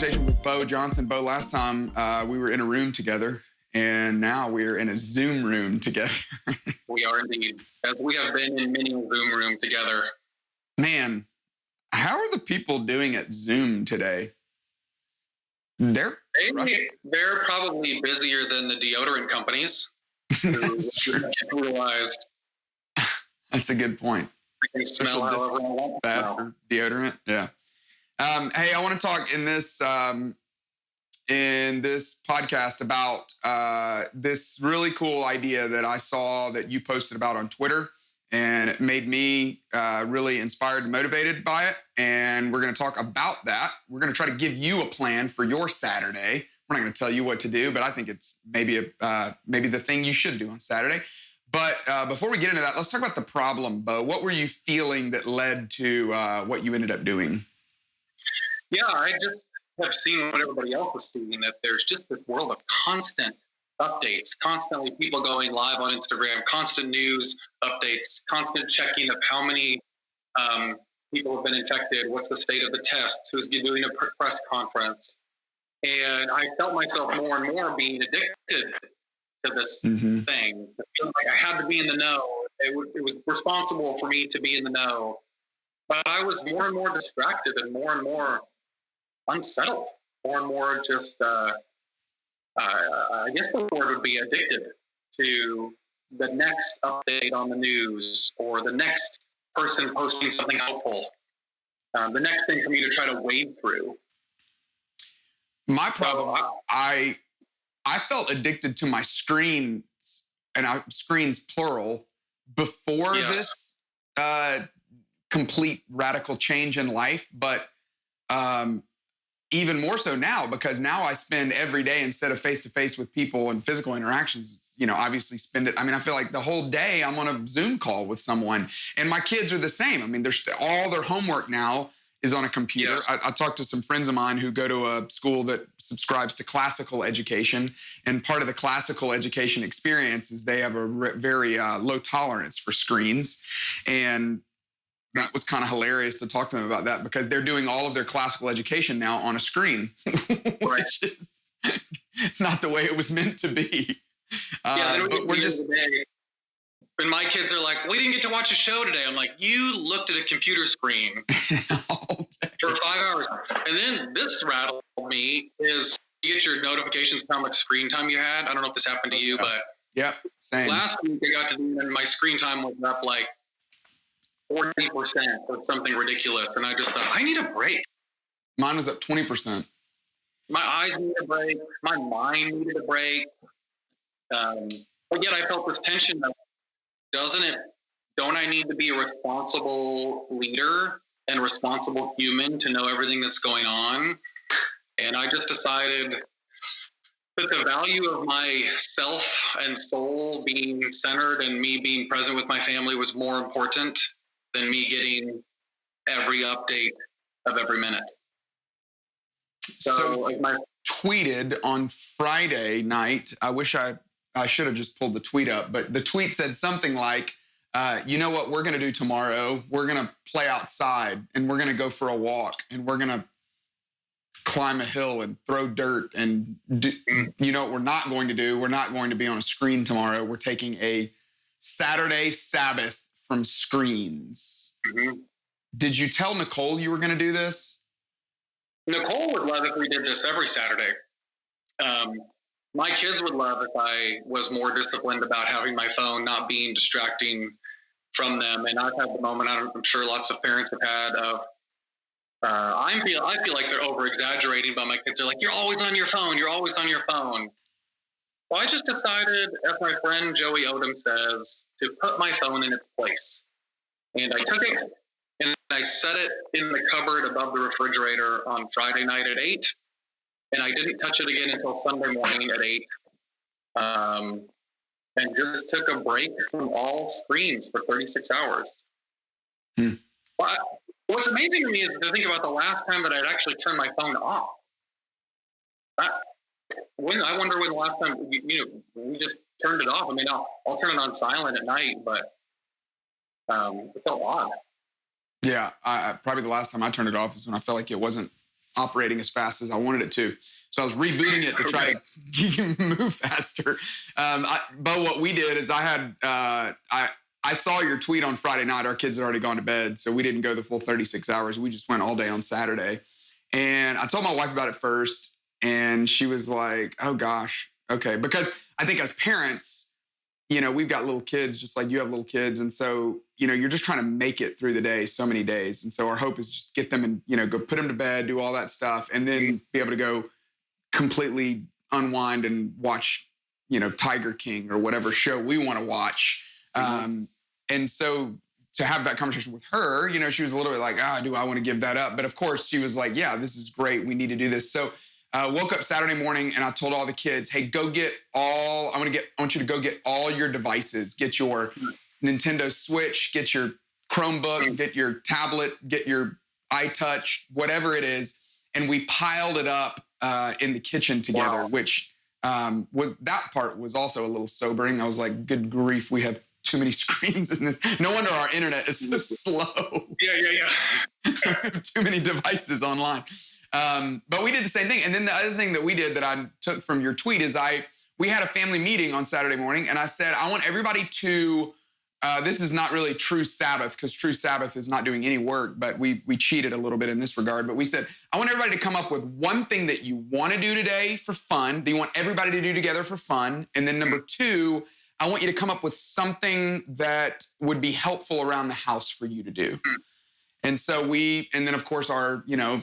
conversation with Beau Johnson. Beau, last time we were in a room together, and now we're in a Zoom room together. We are indeed, as we have been in many a Zoom room together. Man, how are the people doing at Zoom today? They're probably busier than the deodorant companies. That's true. Realized that's a good point. I can smell Social bad for deodorant. Yeah. Hey, I want to talk in this podcast about this really cool idea that I saw that you posted about on Twitter, and it made me really inspired and motivated by it. And we're going to talk about that. We're going to try to give you a plan for your Saturday. We're not going to tell you what to do, but I think it's maybe the thing you should do on Saturday. But before we get into that, let's talk about the problem, Beau. What were you feeling that led to what you ended up doing? Yeah, I just have seen what everybody else is seeing, that there's just this world of constant updates, constantly people going live on Instagram, constant news updates, constant checking of how many people have been infected, what's the state of the tests, who's doing a press conference. And I felt myself more and more being addicted to this thing. I feel like I had to be in the know. It was responsible for me to be in the know. But I was more and more distracted and more unsettled, more and more just, I guess the word would be addicted to the next update on the news or the next person posting something helpful, the next thing for me to try to wade through. My problem, I felt addicted to my screens, and screens plural, before this complete radical change in life. But even more so now, because now I spend every day, instead of face-to-face with people and physical interactions, obviously spend it. I mean, I feel like the whole day I'm on a Zoom call with someone, and my kids are the same. I mean, all their homework now is on a computer. Yes. I talked to some friends of mine who go to a school that subscribes to classical education. And part of the classical education experience is they have a very low tolerance for screens. And that was kind of hilarious to talk to them about that, because they're doing all of their classical education now on a screen, which is not the way it was meant to be. But we're just... And my kids are like, we didn't get to watch a show today. I'm like, you looked at a computer screen for 5 hours. And then this rattled me is you get your notifications how much screen time you had. I don't know if this happened to you, but same. Last week I got to do, and my screen time was up like 40% or something ridiculous. And I just thought, I need a break. Mine was up 20%. My eyes needed a break. My mind needed a break. But yet I felt this tension of, don't I need to be a responsible leader and responsible human to know everything that's going on? And I just decided that the value of my self and soul being centered and me being present with my family was more important than me getting every update of every minute. So I tweeted on Friday night. I wish I should have just pulled the tweet up, but the tweet said something like, you know what we're going to do tomorrow? We're going to play outside, and we're going to go for a walk, and we're going to climb a hill and throw dirt. And you know what we're not going to do? We're not going to be on a screen tomorrow. We're taking a Saturday Sabbath from screens. Mm-hmm. Did you tell Nicole you were going to do this? Nicole would love if we did this every Saturday. My kids would love if I was more disciplined about having my phone not being distracting from them. And I've had the moment, I'm sure lots of parents have had, of I feel like they're over exaggerating, but my kids are like, you're always on your phone. You're always on your phone. Well, I just decided, as my friend Joey Odom says, to put my phone in its place. And I took it and I set it in the cupboard above the refrigerator on Friday night at 8. And I didn't touch it again until Sunday morning at 8. And just took a break from all screens for 36 hours. But what's amazing to me is to think about the last time that I'd actually turned my phone off. I wonder when the last time we just turned it off. I mean, I'll turn it on silent at night, but it felt odd. Yeah, probably the last time I turned it off is when I felt like it wasn't operating as fast as I wanted it to. So I was rebooting it to try to move faster. But what we did is I saw your tweet on Friday night. Our kids had already gone to bed, so we didn't go the full 36 hours. We just went all day on Saturday. And I told my wife about it first, and she was like, oh gosh, okay. Because I think as parents, you know, we've got little kids just like you have little kids. And so, you know, you're just trying to make it through the day so many days. And so our hope is just get them and, you know, go put them to bed, do all that stuff, and then be able to go completely unwind and watch, you know, Tiger King or whatever show we want to watch. And so to have that conversation with her, you know, she was a little bit like, do I want to give that up? But of course she was like, yeah, this is great. We need to do this. So woke up Saturday morning and I told all the kids, hey, I want you to go get all your devices. Get your Nintendo Switch, get your Chromebook, get your tablet, get your iTouch, whatever it is. And we piled it up in the kitchen together, which that part was also a little sobering. I was like, good grief, we have too many screens in this. No wonder our internet is so slow. Yeah. Too many devices online. But we did the same thing. And then the other thing that we did that I took from your tweet is we had a family meeting on Saturday morning, and I said, I want everybody to, this is not really true Sabbath, because true Sabbath is not doing any work, but we cheated a little bit in this regard. But we said, I want everybody to come up with one thing that you want to do today for fun, that you want everybody to do together for fun. And then number two, I want you to come up with something that would be helpful around the house for you to do. And so and then of course our, you know,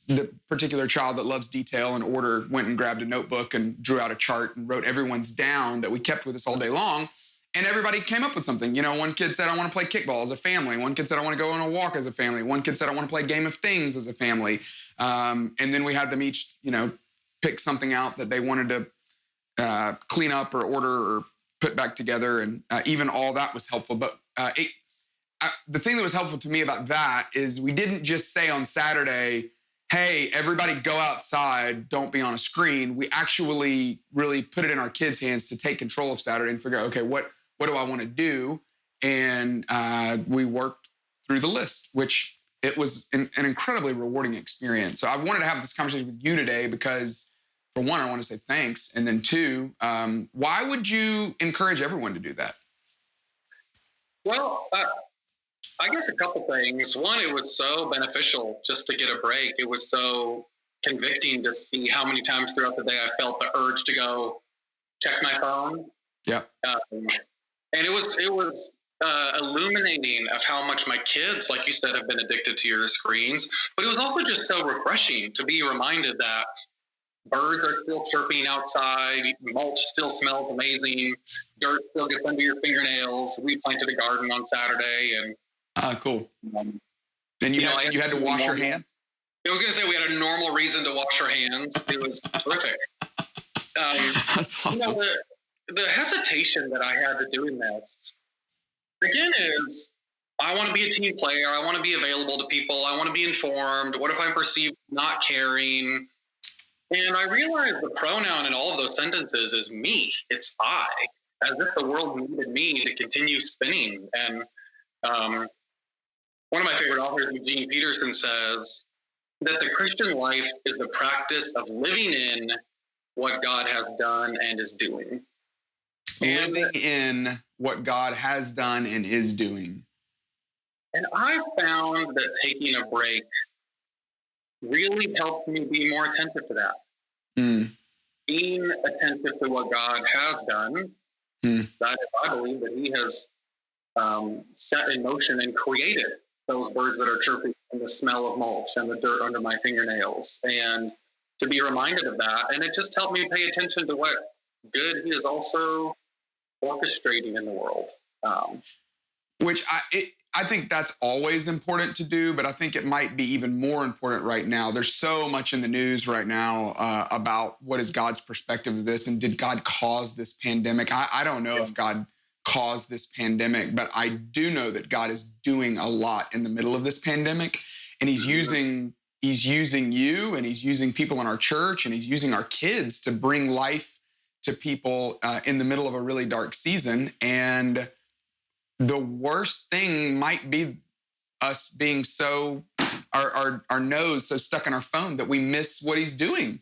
the particular child that loves detail and order went and grabbed a notebook and drew out a chart and wrote everyone's down that we kept with us all day long. And everybody came up with something. You know, one kid said, I want to play kickball as a family. One kid said, I want to go on a walk as a family. One kid said, I want to play Game of Things as a family. And then we had them each, you know, pick something out that they wanted to clean up or order or put back together. And even all that was helpful. But the thing that was helpful to me about that is we didn't just say on Saturday, hey, everybody go outside, don't be on a screen. We actually really put it in our kids' hands to take control of Saturday and figure out, okay, what do I want to do? And we worked through the list, which it was an incredibly rewarding experience. So I wanted to have this conversation with you today because, for one, I want to say thanks. And then two, why would you encourage everyone to do that? Well, I guess a couple things. One, it was so beneficial just to get a break. It was so convicting to see how many times throughout the day I felt the urge to go check my phone. Yeah. And it was illuminating of how much my kids, like you said, have been addicted to your screens. But it was also just so refreshing to be reminded that birds are still chirping outside, mulch still smells amazing, dirt still gets under your fingernails. We planted a garden on Saturday, and cool. And you had to wash your hands? I was going to say we had a normal reason to wash our hands. It was terrific. That's awesome. You know, the hesitation that I had to doing this, again, is I want to be a team player. I want to be available to people. I want to be informed. What if I'm perceived not caring? And I realized the pronoun in all of those sentences is me. It's I, as if the world needed me to continue spinning. And one of my favorite authors, Eugene Peterson, says that the Christian life is the practice of living in what God has done and is doing. Living in what God has done and is doing. And I found that taking a break really helped me be more attentive to that. Being attentive to what God has done, that I believe that He has set in motion and created those birds that are chirping and the smell of mulch and the dirt under my fingernails, and to be reminded of that. And it just helped me pay attention to what good He is also orchestrating in the world. Which I think that's always important to do, but I think it might be even more important right now. There's so much in the news right now about what is God's perspective of this, and did God cause this pandemic? I don't know if God caused this pandemic, but I do know that God is doing a lot in the middle of this pandemic, and He's using you, and He's using people in our church, and He's using our kids to bring life to people in the middle of a really dark season. And the worst thing might be us being so our nose so stuck in our phone that we miss what he's doing.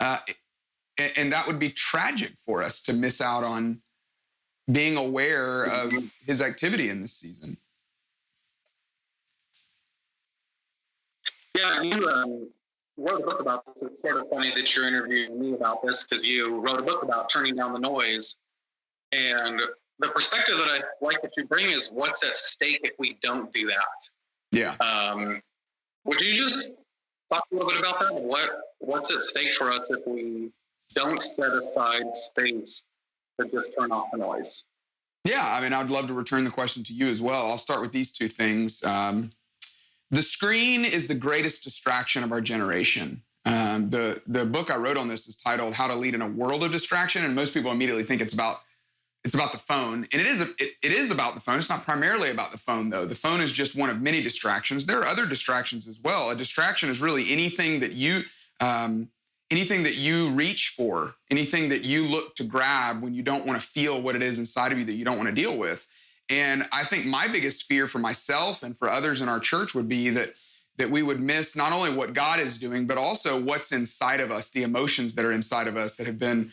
And that would be tragic for us to miss out on being aware of his activity in this season. Yeah, you wrote a book about this. It's sort of funny that you're interviewing me about this because you wrote a book about turning down the noise. And the perspective that I like that you bring is what's at stake if we don't do that. Yeah. Would you just talk a little bit about that? What's at stake for us if we don't set aside space to just turn off the noise? Yeah, I mean, I'd love to return the question to you as well. I'll start with these two things. The screen is the greatest distraction of our generation. The book I wrote on this is titled "How to Lead in a World of Distraction," and most people immediately think it's about the phone, and it is about the phone. It's not primarily about the phone, though. The phone is just one of many distractions. There are other distractions as well. A distraction is really anything that you reach for, anything that you look to grab when you don't want to feel what it is inside of you that you don't want to deal with. And I think my biggest fear for myself and for others in our church would be that we would miss not only what God is doing, but also what's inside of us, the emotions that are inside of us that have been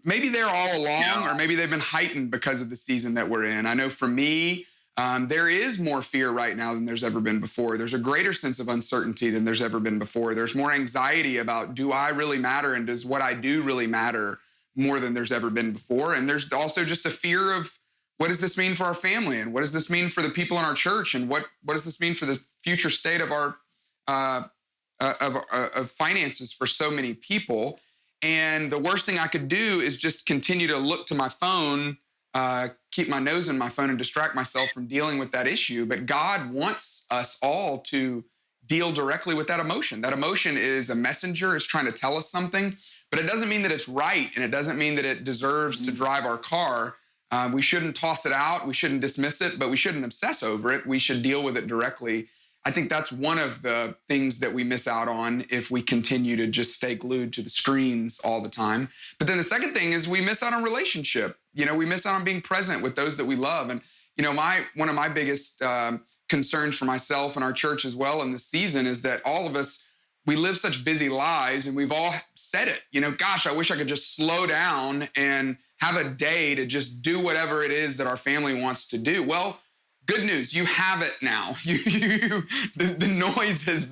maybe they're all along, or maybe they've been heightened because of the season that we're in. I know for me, there is more fear right now than there's ever been before. There's a greater sense of uncertainty than there's ever been before. There's more anxiety about, do I really matter? And does what I do really matter more than there's ever been before? And there's also just a fear of, what does this mean for our family? And what does this mean for the people in our church? And what does this mean for the future state of our of finances for so many people? And the worst thing I could do is just continue to look to my phone, keep my nose in my phone and distract myself from dealing with that issue. But God wants us all to deal directly with that emotion. That emotion is a messenger. It's trying to tell us something, but it doesn't mean that it's right. And it doesn't mean that it deserves to drive our car. We shouldn't toss it out. We shouldn't dismiss it, but we shouldn't obsess over it. We should deal with it directly. I think that's one of the things that we miss out on if we continue to just stay glued to the screens all the time. But then the second thing is we miss out on relationship. We miss out on being present with those that we love. And, one of my biggest concerns for myself and our church as well in this season is that all of us, we live such busy lives, and we've all said it, gosh, I wish I could just slow down and have a day to just do whatever it is that our family wants to do. Well, good news, you have it now. The noise has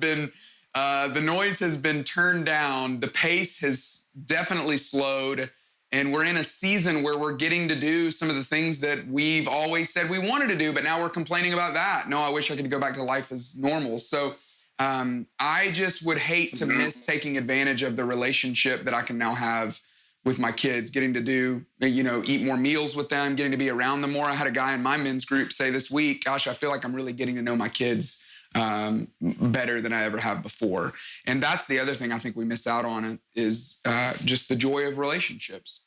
been turned down. The pace has definitely slowed, and we're in a season where we're getting to do some of the things that we've always said we wanted to do, but now we're complaining about that. No, I wish I could go back to life as normal. So I just would hate to miss taking advantage of the relationship that I can now have with my kids, getting to do, eat more meals with them, getting to be around them more. I had a guy in my men's group say this week, gosh, I feel like I'm really getting to know my kids better than I ever have before. And that's the other thing I think we miss out on is just the joy of relationships.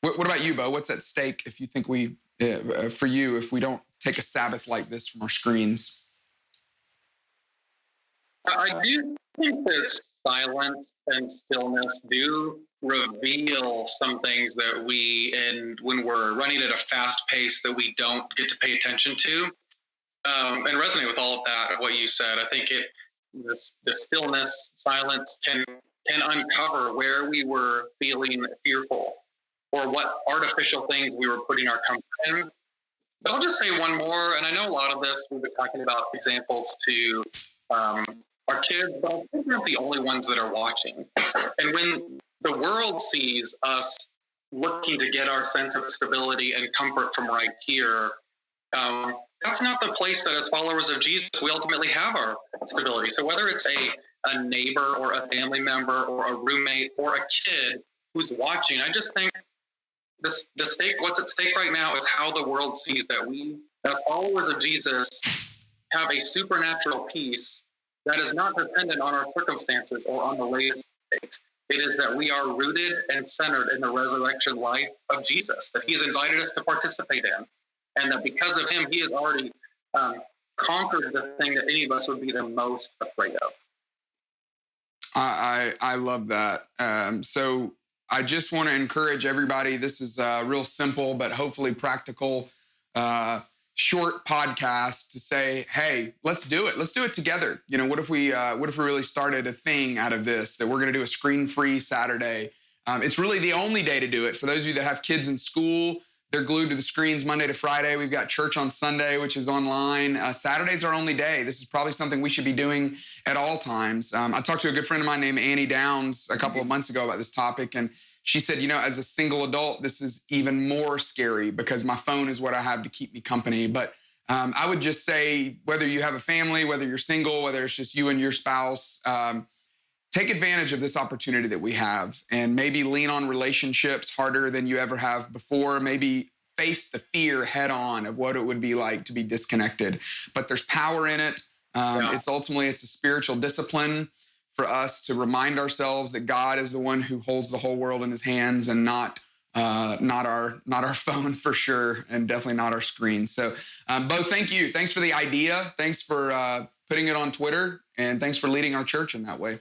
What about you, Beau? What's at stake if you think for you, if we don't take a Sabbath like this from our screens? I do think that silence and stillness do reveal some things that when we're running at a fast pace, that we don't get to pay attention to, and resonate with all of that, what you said. I think the stillness, silence can uncover where we were feeling fearful or what artificial things we were putting our comfort in. But I'll just say one more, and I know a lot of this, we've been talking about examples to our kids, but I think we're not the only ones that are watching. And when the world sees us looking to get our sense of stability and comfort from right here, that's not the place that as followers of Jesus, we ultimately have our stability. So whether it's a neighbor or a family member or a roommate or a kid who's watching, I just think what's at stake right now is how the world sees that we, as followers of Jesus, have a supernatural peace that is not dependent on our circumstances or on the latest mistakes. It is that we are rooted and centered in the resurrection life of Jesus, that he's invited us to participate in, and that because of him, he has already conquered the thing that any of us would be the most afraid of. I love that. So I just want to encourage everybody. This is real simple, but hopefully practical short podcast to say, hey, let's do it. Let's do it together. You know, what if we really started a thing out of this, that we're going to do a screen-free Saturday? It's really the only day to do it. For those of you that have kids in school, they're glued to the screens Monday to Friday. We've got church on Sunday, which is online. Saturday's our only day. This is probably something we should be doing at all times. I talked to a good friend of mine named Annie Downs a couple of months ago about this topic, and she said, you know, as a single adult, this is even more scary because my phone is what I have to keep me company. But I would just say, whether you have a family, whether you're single, whether it's just you and your spouse, take advantage of this opportunity that we have, and maybe lean on relationships harder than you ever have before. Maybe face the fear head on of what it would be like to be disconnected. But there's power in it. It's a spiritual discipline for us to remind ourselves that God is the one who holds the whole world in his hands, and not our phone for sure, and definitely not our screen. So, Beau, thank you. Thanks for the idea. Thanks for putting it on Twitter, and thanks for leading our church in that way.